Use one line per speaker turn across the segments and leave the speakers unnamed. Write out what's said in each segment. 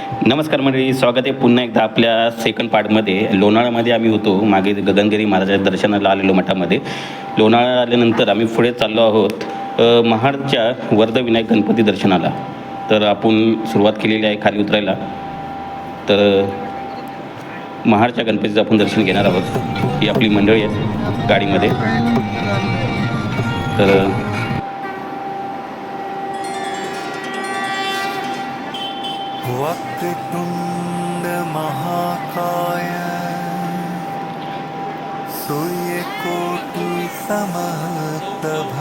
नमस्कार मंडळी, स्वागत आहे पुन्हा एकदा आपल्या सेकंड पार्टमध्ये. लोणावळ्यामध्ये आम्ही होतो, मागे गगनगिरी महाराजाच्या दर्शनाला आलेलो मठामध्ये. लोणावळा आल्यानंतर आम्ही पुढे चाललो आहोत महाडच्या वर्धविनायक गणपती दर्शनाला. तर आपण सुरुवात केलेली आहे खाली उतरायला. तर महाडच्या गणपतीचं आपण दर्शन घेणार आहोत. ही आपली मंडळी आहे गाडीमध्ये. तर
वक्रतुंड महाकाय सूर्यकोटि समप्रभ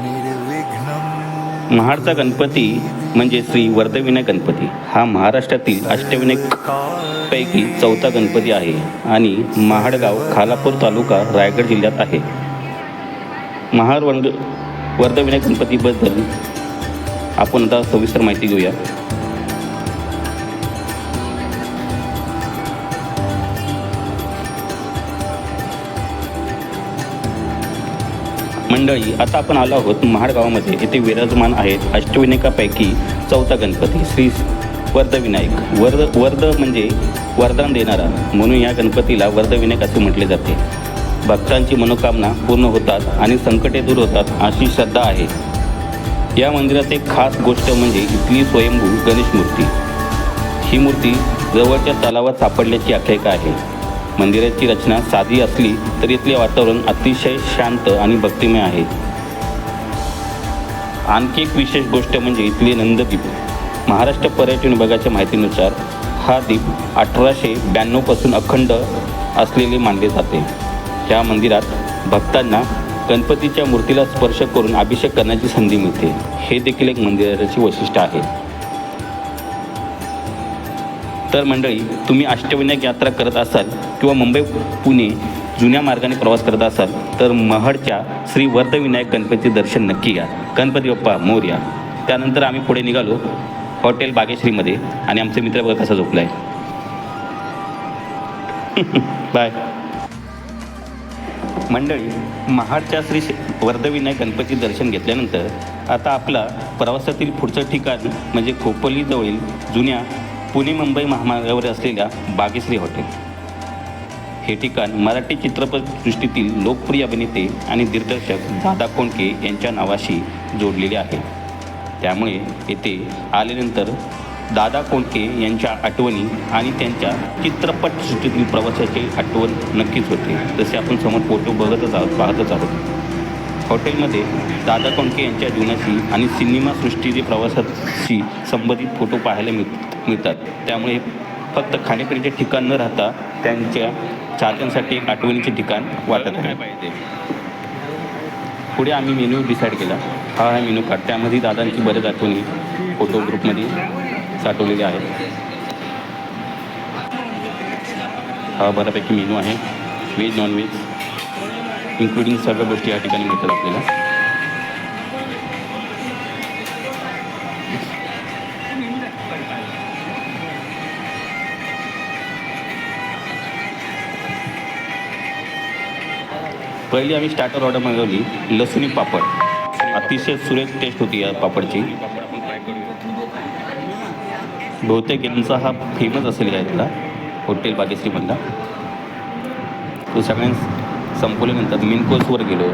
निर्विघ्नं.
महाडचा गणपती म्हणजे श्री वर्धविनायक गणपती हा महाराष्ट्रातील अष्टविनायकपैकी चौथा गणपती आहे आणि महाडगाव खालापूर तालुका रायगड जिल्ह्यात आहे. महाड वर्धविनायक गणपतीबद्दल आपण आता सविस्तर माहिती घेऊया. मंडळी, आता आपण आलो आहोत महाड गावामध्ये. येथे विराजमान आहेत अष्टविनायकापैकी चौथा गणपती श्री वर्धविनायक. वर्ध म्हणजे वरदान देणारा, म्हणून या गणपतीला वर्धविनायक असे म्हटले जाते. भक्तांची मनोकामना पूर्ण होतात आणि संकटे दूर होतात अशी श्रद्धा आहे. या मंदिरात एक खास गोष्ट म्हणजे इथली स्वयंभू गणेश मूर्ती. ही मूर्ती जवळच्या तलावात सापडल्याची आख्यायिका आहे. मंदिराची रचना साधी असली तरी इथले वातावरण अतिशय शांत आणि भक्तिमय आहे. आणखी एक विशेष गोष्ट म्हणजे इथले नंददीप. महाराष्ट्र पर्यटन विभागाच्या माहितीनुसार हा दीप 1892 पासून अखंड असलेले मानले जाते. या मंदिरात भक्तांना गणपतीच्या मूर्तीला स्पर्श करून अभिषेक करण्याची संधी मिळते. हे देखील एक मंदिराचे वैशिष्ट्य आहे. तर मंडळी, तुम्ही अष्टविनायक यात्रा करत असाल किंवा मुंबई पुणे जुन्या मार्गाने प्रवास करत असाल तर महाडच्या श्री वर्धविनायक गणपती दर्शन नक्की घ्या. गणपती बाप्पा मोरया. त्यानंतर आम्ही पुढे निघालो हॉटेल बागेश्रीमध्ये आणि आमचे मित्र बघा कसा झोपला आहे. बाय मंडळी. महाडच्या श्री वर्धविनायक गणपती दर्शन घेतल्यानंतर आता आपला प्रवासातील पुढचं ठिकाण म्हणजे खोपोलीजवळील जुन्या पुणे मुंबई महामार्गावर असलेल्या बागेश्री हॉटेल. हे ठिकाण मराठी चित्रपटसृष्टीतील लोकप्रिय अभिनेते आणि दिग्दर्शक दादा कोंडके यांच्या नावाशी जोडलेले आहे. त्यामुळे येथे आल्यानंतर दादा कोंडके यांच्या आठवणी आणि त्यांच्या चित्रपटसृष्टीतील प्रवासाची आठवण नक्कीच होते. जसे आपण समोर फोटो पाहतच आहोत. हॉटेलमध्ये दादा कोंडके यांच्या जीवनाशी आणि सिनेमासृष्टीचे प्रवासाशी संबंधित फोटो पाहायला मिळतात. त्यामुळे फक्त खाण्यापिण्याचे ठिकाण न राहता त्यांच्या चाहत्यांसाठी एक आठवणीचे ठिकाण वाटत आहे. पुढे आम्ही मेन्यू डिसाईड केला. हा मेन्यू कार्ड. त्यामध्ये दादांची बरेच आठवणी फोटो ग्रुपमध्ये साठवलेले आहेत. हा बऱ्यापैकी मेनू आहे. व्हेज नॉनव्हेज इन्क्लुडिंग सर्व गोष्टी या ठिकाणी मिळतात आपल्याला. पहिली आम्ही स्टार्टर ऑर्डर मागवली लसुणी पापड. अतिशय सुरेख टेस्ट होती या पापडची. बहुतेक यांचा हा फेमस असेल यातला हॉटेल बागेश्रीमधला. तो सगळ्यांना संपवल्यानंतर मेन कोर्सवर गेलो.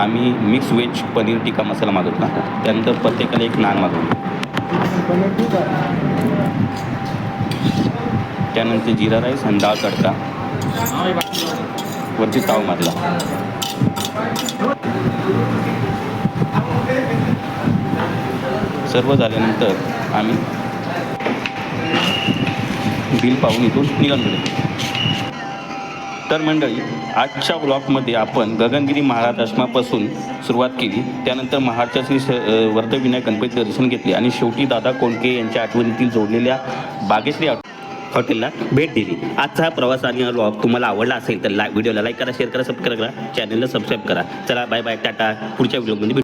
आम्ही मिक्स व्हेज पनीर टिक्का मसाला मागवला. त्यानंतर प्रत्येकाला एक नान मागवलं. त्यानंतर जिरा राईस आणि डाळ तडका. वरती ताव मारला. सर्व झाल्यानंतर आम्ही बिल पाहून इथून निघालो. तर मंडळी, आजच्या ब्लॉगमध्ये आपण गगनगिरी महाराज आश्रमापासून सुरुवात केली. त्यानंतर महाडच्या श्री वर्धविनायक गणपती दर्शन घेतले आणि शेवटी दादा कोंडके यांच्या आठवणीतील जोडलेल्या बागेश्री हॉटेलला भेट दिली. आजचा हा प्रवास आणि हा ब्लॉग तुम्हाला आवडला असेल तर व्हिडिओला लाईक करा, शेअर करा, सबस्क्राईब करा, चॅनलला सबस्क्राईब करा. चला बाय बाय, टाटा. पुढच्या व्हिडिओमध्ये